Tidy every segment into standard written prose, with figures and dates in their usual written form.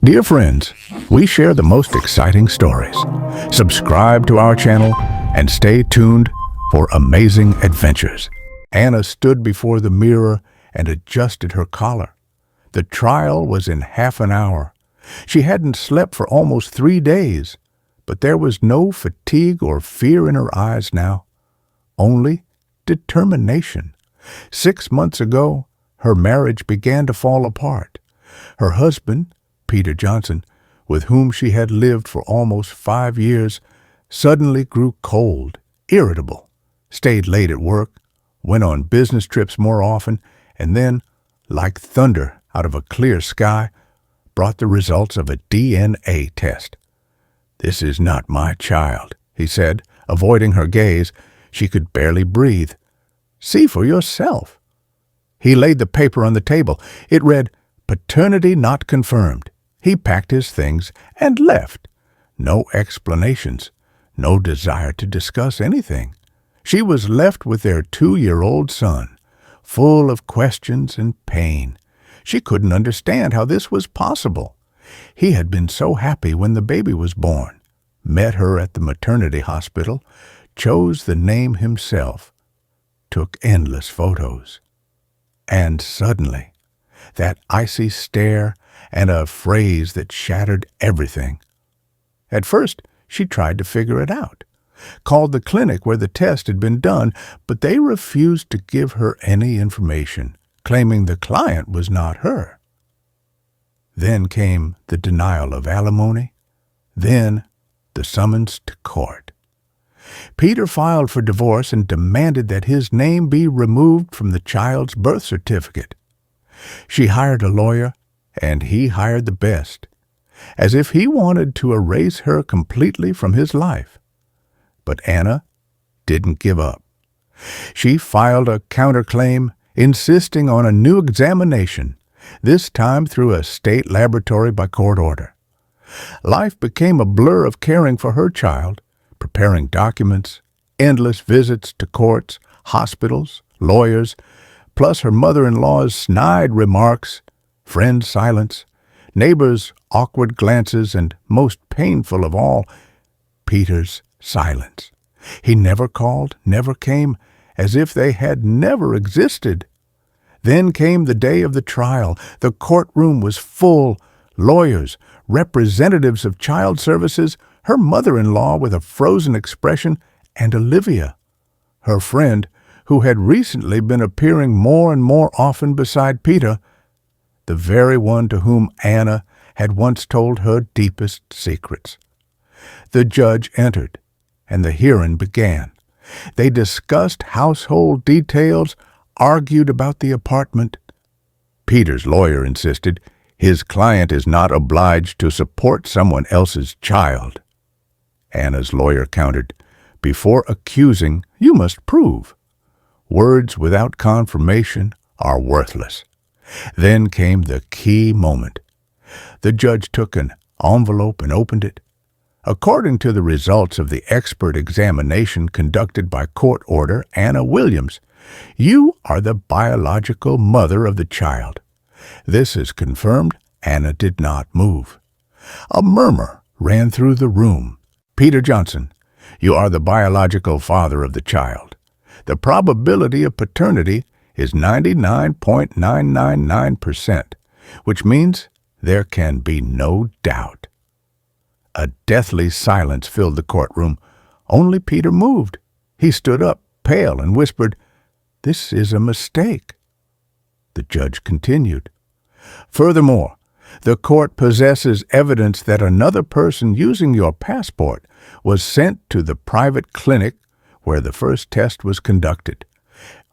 Dear friends, we share the most exciting stories. Subscribe to our channel and stay tuned for amazing adventures. Anna stood before the mirror and adjusted her collar. The trial was in half an hour. She hadn't slept for almost 3 days, but there was no fatigue or fear in her eyes now, only determination. 6 months ago, her marriage began to fall apart. Her husband, Peter Johnson, with whom she had lived for almost 5 years, suddenly grew cold, irritable, stayed late at work, went on business trips more often, and then, like thunder out of a clear sky, brought the results of a DNA test. "This is not my child," he said, avoiding her gaze. She could barely breathe. "See for yourself." He laid the paper on the table. It read, "Paternity not confirmed." He packed his things and left. No explanations, no desire to discuss anything. She was left with their 2-year-old son, full of questions and pain. She couldn't understand how this was possible. He had been so happy when the baby was born, met her at the maternity hospital, chose the name himself, took endless photos. And suddenly, that icy stare and a phrase that shattered everything. At first, she tried to figure it out, called the clinic where the test had been done, but they refused to give her any information, claiming the client was not her. Then came the denial of alimony, then the summons to court. Peter filed for divorce and demanded that his name be removed from the child's birth certificate. She hired a lawyer, and he hired the best, as if he wanted to erase her completely from his life. But Anna didn't give up. She filed a counterclaim, insisting on a new examination, this time through a state laboratory by court order. Life became a blur of caring for her child, preparing documents, endless visits to courts, hospitals, lawyers, plus her mother-in-law's snide remarks, friends' silence, neighbors' awkward glances, and most painful of all, Peter's silence. He never called, never came, as if they had never existed. Then came the day of the trial. The courtroom was full. Lawyers, representatives of child services, her mother-in-law with a frozen expression, and Olivia, her friend, who had recently been appearing more and more often beside Peter, the very one to whom Anna had once told her deepest secrets. The judge entered, and the hearing began. They discussed household details, argued about the apartment. Peter's lawyer insisted his client is not obliged to support someone else's child. Anna's lawyer countered, "Before accusing, you must prove. Words without confirmation are worthless." Then came the key moment. The judge took an envelope and opened it. According to the results of the expert examination conducted by court order Anna Williams, you are the biological mother of the child. This is confirmed. Anna did not move. A murmur ran through the room. "Peter Johnson, you are the biological father of the child. The probability of paternity is 99.999%, which means there can be no doubt." A deathly silence filled the courtroom. Only Peter moved. He stood up, pale, and whispered, "This is a mistake." The judge continued, "Furthermore, the court possesses evidence that another person using your passport was sent to the private clinic where the first test was conducted.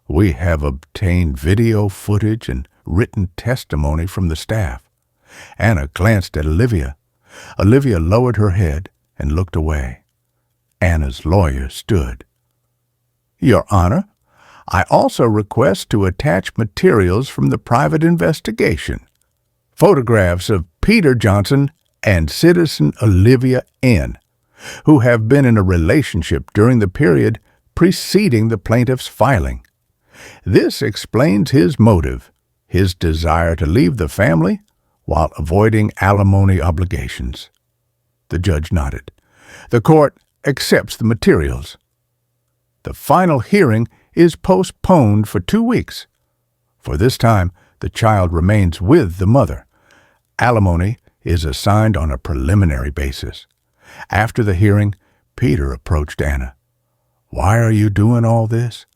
We have obtained video footage and written testimony from the staff." Anna glanced at Olivia. Olivia lowered her head and looked away. Anna's lawyer stood. "Your Honor, I also request to attach materials from the private investigation. Photographs of Peter Johnson and citizen Olivia N., who have been in a relationship during the period preceding the plaintiff's filing. This explains his motive, his desire to leave the family while avoiding alimony obligations. The judge nodded. The court accepts the materials. The final hearing is postponed for 2 weeks. For this time, the child remains with the mother. Alimony is assigned on a preliminary basis. After the hearing, Peter approached Anna. "Why are you doing all this?"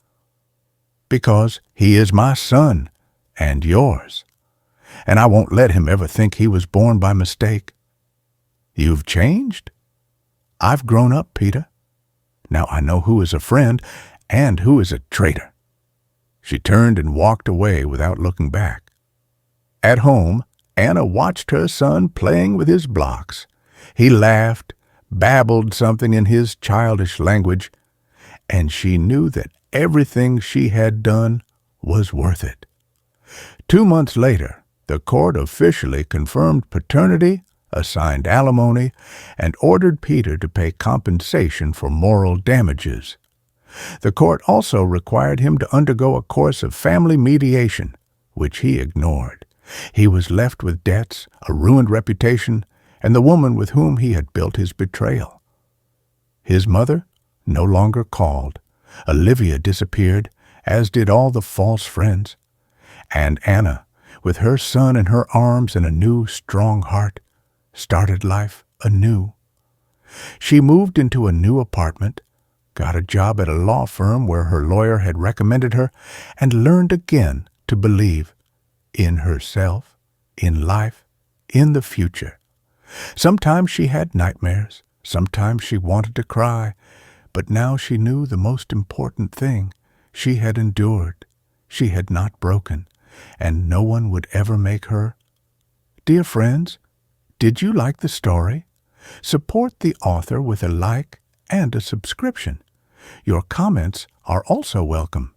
"Because he is my son and yours, and I won't let him ever think he was born by mistake." "You've changed?" "I've grown up, Peter. Now I know who is a friend and who is a traitor." She turned and walked away without looking back. At home, Anna watched her son playing with his blocks. He laughed, babbled something in his childish language, and she knew that everything she had done was worth it. 2 months later, the court officially confirmed paternity, assigned alimony, and ordered Peter to pay compensation for moral damages. The court also required him to undergo a course of family mediation, which he ignored. He was left with debts, a ruined reputation, and the woman with whom he had built his betrayal. His mother no longer called. Olivia disappeared, as did all the false friends. And Anna, with her son in her arms and a new, strong heart, started life anew. She moved into a new apartment, got a job at a law firm where her lawyer had recommended her, and learned again to believe in herself, in life, in the future. Sometimes she had nightmares, sometimes she wanted to cry, but now she knew the most important thing. She had endured, she had not broken, and no one would ever make her. Dear friends, did you like the story? Support the author with a like and a subscription. Your comments are also welcome.